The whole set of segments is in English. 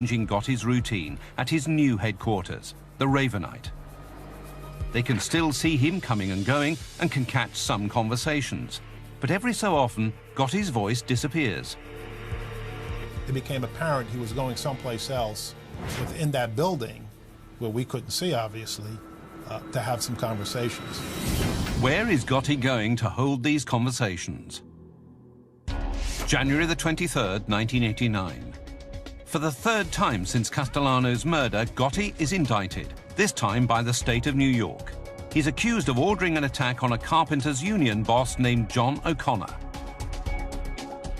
changing Gotti's routine at his new headquarters, the Ravenite. They can still see him coming and going and can catch some conversations. But every so often, Gotti's voice disappears. It became apparent he was going someplace else within that building, where we couldn't see, obviously, to have some conversations. Where is Gotti going to hold these conversations? January the 23rd, 1989. For the third time since Castellano's murder, Gotti is indicted, this time by the state of New York. He's accused of ordering an attack on a carpenters' union boss named John O'Connor.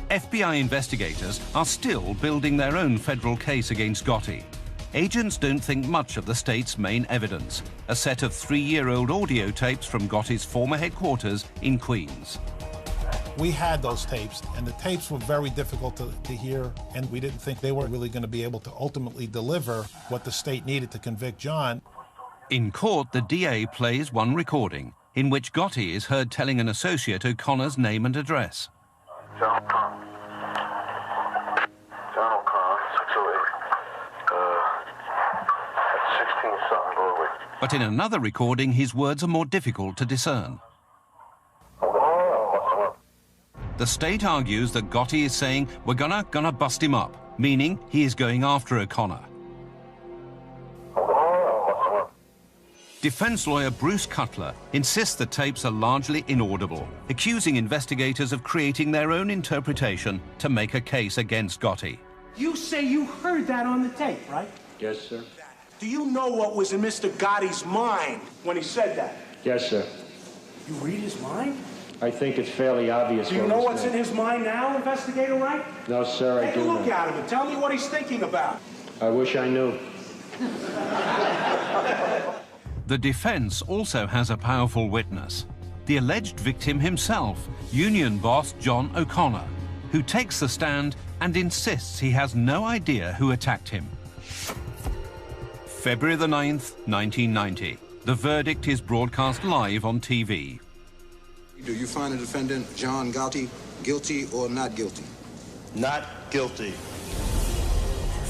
FBI investigators are still building their own federal case against Gotti. Agents don't think much of the state's main evidence, a set of 3-year-old audio tapes from Gotti's former headquarters in Queens. We had those tapes, and the tapes were very difficult to hear, and we didn't think they were really going to be able to ultimately deliver what the state needed to convict John. In court, the DA plays one recording in which Gotti is heard telling an associate O'Connor's name and address. John O'Connor, 608, at 16-something Broadway. But in another recording, his words are more difficult to discern. The state argues that Gotti is saying, "We're gonna bust him up," meaning he is going after O'Connor. Defense lawyer Bruce Cutler insists the tapes are largely inaudible, accusing investigators of creating their own interpretation to make a case against Gotti. You say you heard that on the tape, right? Yes, sir. Do you know what was in Mr. Gotti's mind when he said that? Yes, sir. You read his mind? I think it's fairly obvious. Do you know what's in his mind now, Investigator Wright? No, sir, I do not. Take a look at him and tell me what he's thinking about. I wish I knew. The defense also has a powerful witness, the alleged victim himself, union boss John O'Connor, who takes the stand and insists he has no idea who attacked him. February the 9th, 1990. The verdict is broadcast live on TV. Do you find the defendant, John Gotti, guilty or not guilty? Not guilty.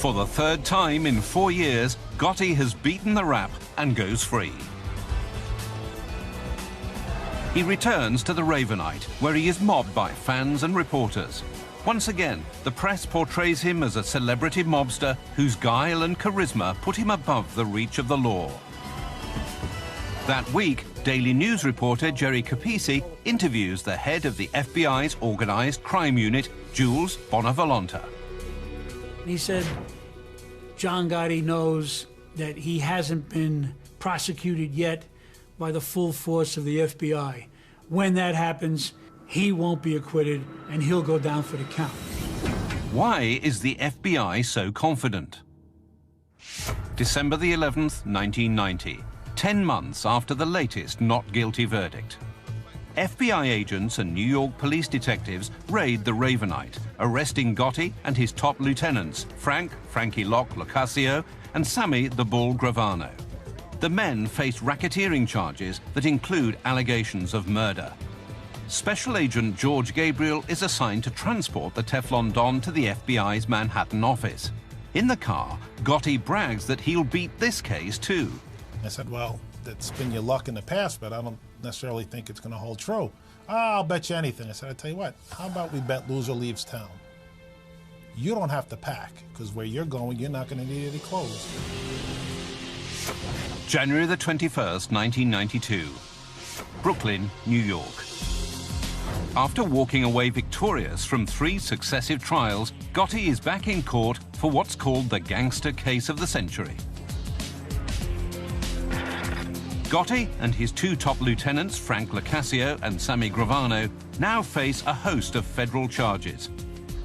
For the third time in 4 years, Gotti has beaten the rap and goes free. He returns to the Ravenite, where he is mobbed by fans and reporters. Once again, the press portrays him as a celebrity mobster whose guile and charisma put him above the reach of the law. That week, Daily News reporter Jerry Capisi interviews the head of the FBI's organized crime unit, Jules Bonavolonta. He said John Gotti knows that he hasn't been prosecuted yet by the full force of the FBI. When that happens, he won't be acquitted and he'll go down for the count. Why is the FBI so confident? December the 11th, 1990, 10 months after the latest not guilty verdict. FBI agents and New York police detectives raid the Ravenite, arresting Gotti and his top lieutenants, Frankie Locascio, and Sammy the Bull Gravano. The men face racketeering charges that include allegations of murder. Special Agent George Gabriel is assigned to transport the Teflon Don to the FBI's Manhattan office. In the car, Gotti brags that he'll beat this case too. I said, well, that's been your luck in the past, but I don't necessarily think it's going to hold true. I'll bet you anything. I said, I'll tell you what, how about we bet loser leaves town? You don't have to pack, because where you're going, you're not going to need any clothes. January the 21st, 1992. Brooklyn, New York. After walking away victorious from 3 successive trials, Gotti is back in court for what's called the gangster case of the century. Gotti and his 2 top lieutenants, Frank Locascio and Sammy Gravano, now face a host of federal charges.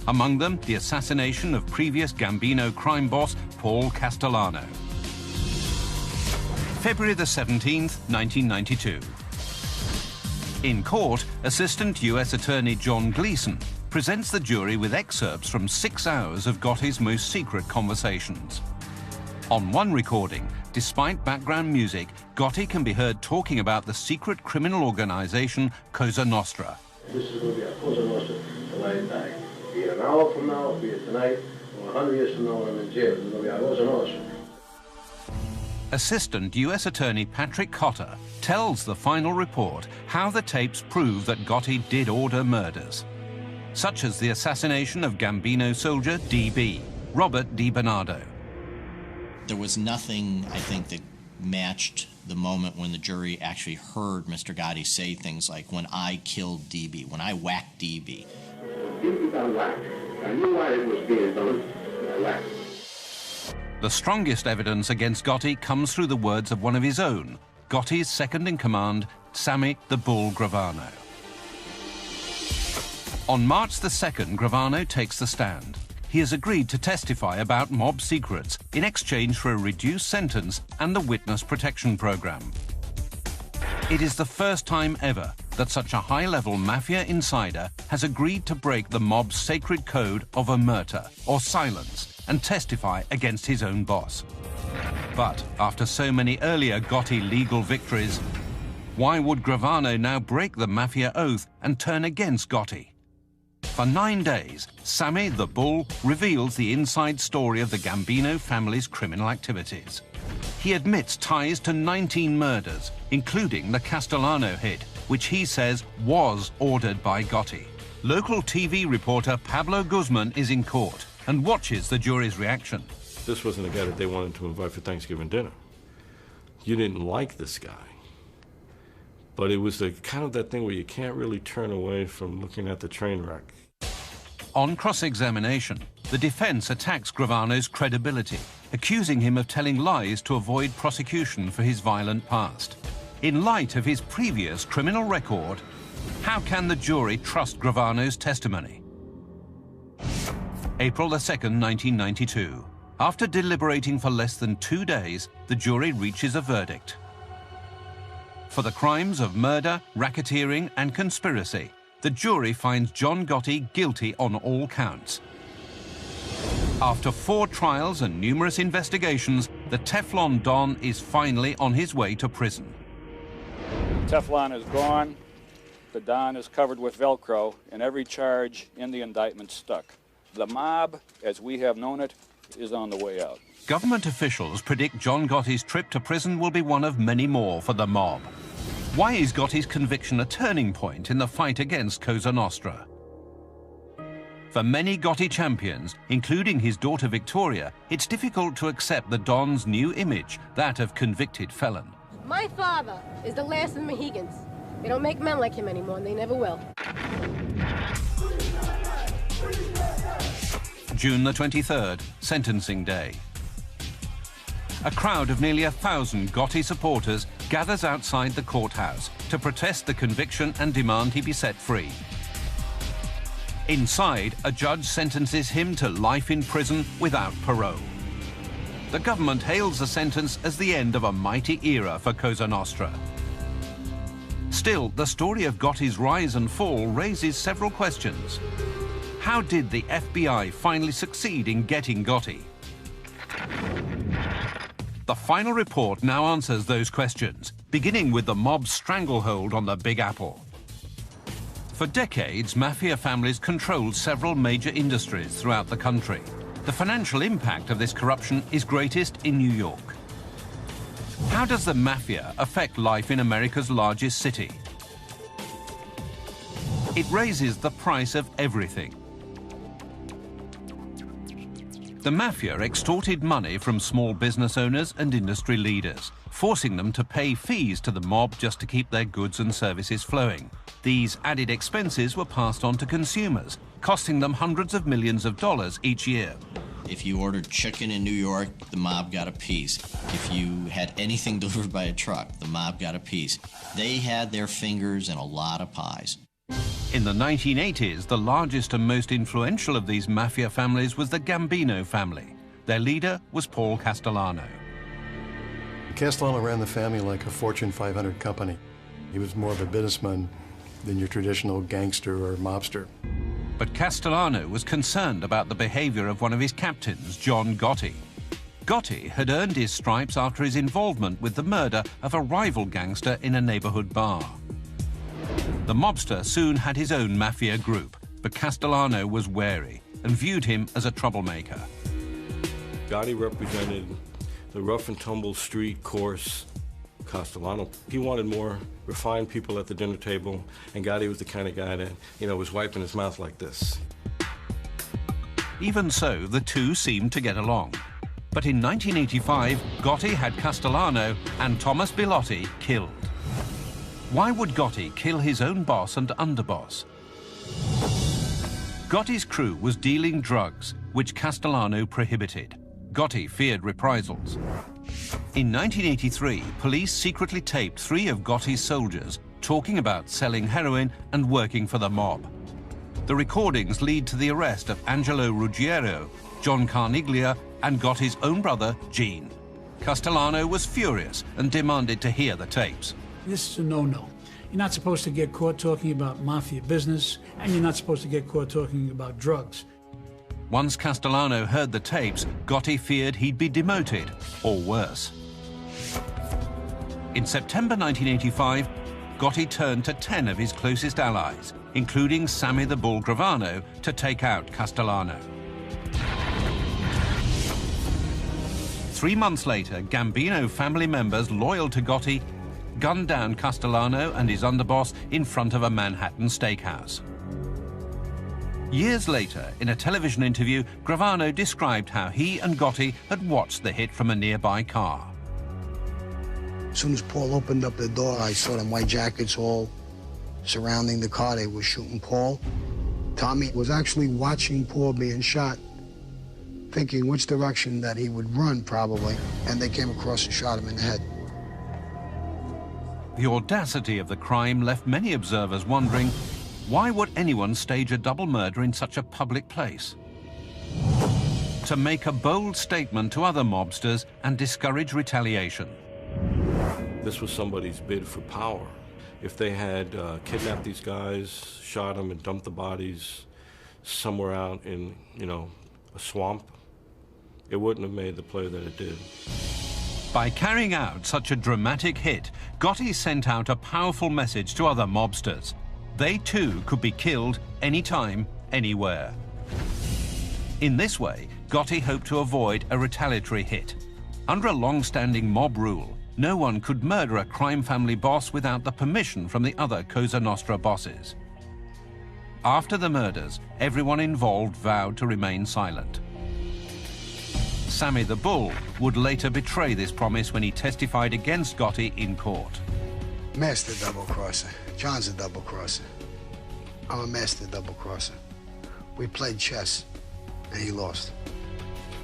Among them, the assassination of previous Gambino crime boss Paul Castellano. February the 17th, 1992. In court, Assistant U.S. Attorney John Gleason presents the jury with excerpts from 6 hours of Gotti's most secret conversations. On one recording, despite background music, Gotti can be heard talking about the secret criminal organization Cosa Nostra. This is going to be a Cosa Nostra to lie back. Be it an hour from now, be it tonight, 100 years from now when I'm in jail, there's going to be a Los Angeles. Assistant U.S. Attorney Patrick Cotter tells the final report how the tapes prove that Gotti did order murders, such as the assassination of Gambino soldier D.B., Robert DiBernardo. There was nothing, I think, that matched the moment when the jury actually heard Mr. Gotti say things like, when I killed D.B., when I whacked D.B. D.B. got whacked. I knew why it was being done, and I whacked. The strongest evidence against Gotti comes through the words of one of his own, Gotti's second-in-command, Sammy the Bull Gravano. On March the 2nd, Gravano takes the stand. He has agreed to testify about mob secrets in exchange for a reduced sentence and the witness protection program. It is the first time ever that such a high-level mafia insider has agreed to break the mob's sacred code of omerta, or silence, and testify against his own boss. But after so many earlier Gotti legal victories, why would Gravano now break the mafia oath and turn against Gotti? For 9 days, Sammy the Bull reveals the inside story of the Gambino family's criminal activities. He admits ties to 19 murders, including the Castellano hit, which he says was ordered by Gotti. Local TV reporter Pablo Guzman is in court and watches the jury's reaction. This wasn't the guy that they wanted to invite for Thanksgiving dinner. You didn't like this guy. But it was the kind of that thing where you can't really turn away from looking at the train wreck. On cross-examination, the defense attacks Gravano's credibility, accusing him of telling lies to avoid prosecution for his violent past. In light of his previous criminal record, how can the jury trust Gravano's testimony? April the 2nd, 1992. After deliberating for less than 2 days, the jury reaches a verdict. For the crimes of murder, racketeering, and conspiracy, the jury finds John Gotti guilty on all counts. After 4 trials and numerous investigations, the Teflon Don is finally on his way to prison. Teflon is gone, the Don is covered with Velcro, and every charge in the indictment stuck. The mob, as we have known it, is on the way out. Government officials predict John Gotti's trip to prison will be one of many more for the mob. Why is Gotti's conviction a turning point in the fight against Cosa Nostra? For many Gotti champions, including his daughter Victoria, it's difficult to accept the Don's new image, that of convicted felon. My father is the last of the Mohegans. They don't make men like him anymore, and they never will. June the 23rd, sentencing day. A crowd of nearly 1,000 Gotti supporters gathers outside the courthouse to protest the conviction and demand he be set free. Inside, a judge sentences him to life in prison without parole. The government hails the sentence as the end of a mighty era for Cosa Nostra. Still, the story of Gotti's rise and fall raises several questions. How did the FBI finally succeed in getting Gotti? The final report now answers those questions, beginning with the mob's stranglehold on the Big Apple. For decades, mafia families controlled several major industries throughout the country. The financial impact of this corruption is greatest in New York. How does the mafia affect life in America's largest city? It raises the price of everything. The mafia extorted money from small business owners and industry leaders, forcing them to pay fees to the mob just to keep their goods and services flowing. These added expenses were passed on to consumers, costing them hundreds of millions of dollars each year. If you ordered chicken in New York, the mob got a piece. If you had anything delivered by a truck, the mob got a piece. They had their fingers in a lot of pies. In the 1980s, the largest and most influential of these mafia families was the Gambino family. Their leader was Paul Castellano. Castellano ran the family like a Fortune 500 company. He was more of a businessman than your traditional gangster or mobster. But Castellano was concerned about the behavior of one of his captains, John Gotti. Gotti had earned his stripes after his involvement with the murder of a rival gangster in a neighborhood bar. The mobster soon had his own mafia group, but Castellano was wary and viewed him as a troublemaker. Gotti represented the rough and tumble street, coarse Castellano. He wanted more refined people at the dinner table, and Gotti was the kind of guy that, was wiping his mouth like this. Even so, the two seemed to get along. But in 1985, Gotti had Castellano and Thomas Bilotti killed. Why would Gotti kill his own boss and underboss? Gotti's crew was dealing drugs, which Castellano prohibited. Gotti feared reprisals. In 1983, police secretly taped 3 of Gotti's soldiers talking about selling heroin and working for the mob. The recordings lead to the arrest of Angelo Ruggiero, John Carniglia, and Gotti's own brother, Gene. Castellano was furious and demanded to hear the tapes. This is a no-no. You're not supposed to get caught talking about mafia business, and you're not supposed to get caught talking about drugs. Once Castellano heard the tapes, Gotti feared he'd be demoted, or worse. In September 1985, Gotti turned to 10 of his closest allies, including Sammy the Bull Gravano, to take out Castellano. 3 months later, Gambino family members loyal to Gotti gunned down Castellano and his underboss in front of a Manhattan steakhouse. Years later, in a television interview, Gravano described how he and Gotti had watched the hit from a nearby car. As soon as Paul opened up the door, I saw them white jackets all surrounding the car. They were shooting Paul. Tommy was actually watching Paul being shot, thinking which direction that he would run, probably, and they came across and shot him in the head. The audacity of the crime left many observers wondering, why would anyone stage a double murder in such a public place? To make a bold statement to other mobsters and discourage retaliation. This was somebody's bid for power. If they had kidnapped these guys, shot them, and dumped the bodies somewhere out in, a swamp, it wouldn't have made the play that it did. By carrying out such a dramatic hit, Gotti sent out a powerful message to other mobsters. They too could be killed anytime, anywhere. In this way, Gotti hoped to avoid a retaliatory hit. Under a long-standing mob rule, no one could murder a crime family boss without the permission from the other Cosa Nostra bosses. After the murders, everyone involved vowed to remain silent. Sammy the Bull would later betray this promise when he testified against Gotti in court. Master double-crosser. John's a double-crosser. I'm a master double-crosser. We played chess, and he lost.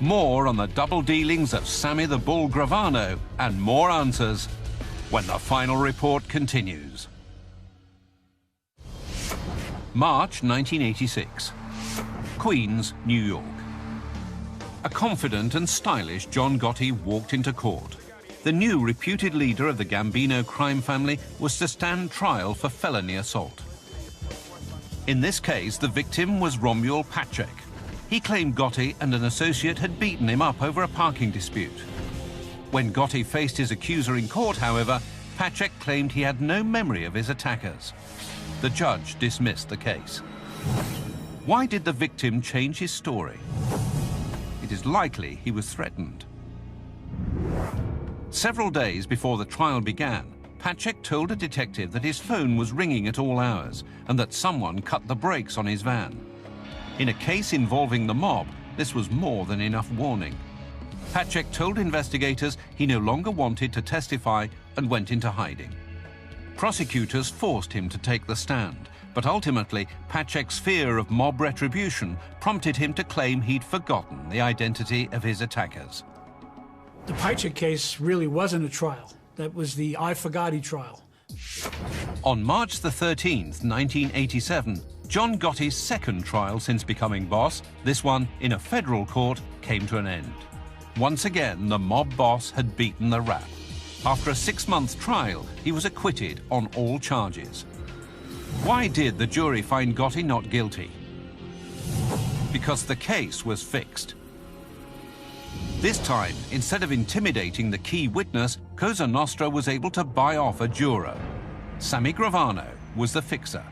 More on the double dealings of Sammy the Bull Gravano, and more answers when the final report continues. March 1986. Queens, New York. A confident and stylish John Gotti walked into court. The new reputed leader of the Gambino crime family was to stand trial for felony assault. In this case, the victim was Romuald Paczek. He claimed Gotti and an associate had beaten him up over a parking dispute. When Gotti faced his accuser in court, however, Paczek claimed he had no memory of his attackers. The judge dismissed the case. Why did the victim change his story? It is likely he was threatened. Several days before the trial began, Paczek told a detective that his phone was ringing at all hours and that someone cut the brakes on his van. In a case involving the mob, this was more than enough warning. Paczek told investigators he no longer wanted to testify and went into hiding. Prosecutors forced him to take the stand, but ultimately Paczek's fear of mob retribution prompted him to claim he'd forgotten the identity of his attackers. The Paczek case really wasn't a trial. That was the I Forgotti trial. On March the 13th, 1987, John Gotti's second trial since becoming boss, this one in a federal court, came to an end. Once again, the mob boss had beaten the rap. After a 6-month trial, he was acquitted on all charges. Why did the jury find Gotti not guilty? Because the case was fixed. This time, instead of intimidating the key witness, Cosa Nostra was able to buy off a juror. Sammy Gravano was the fixer.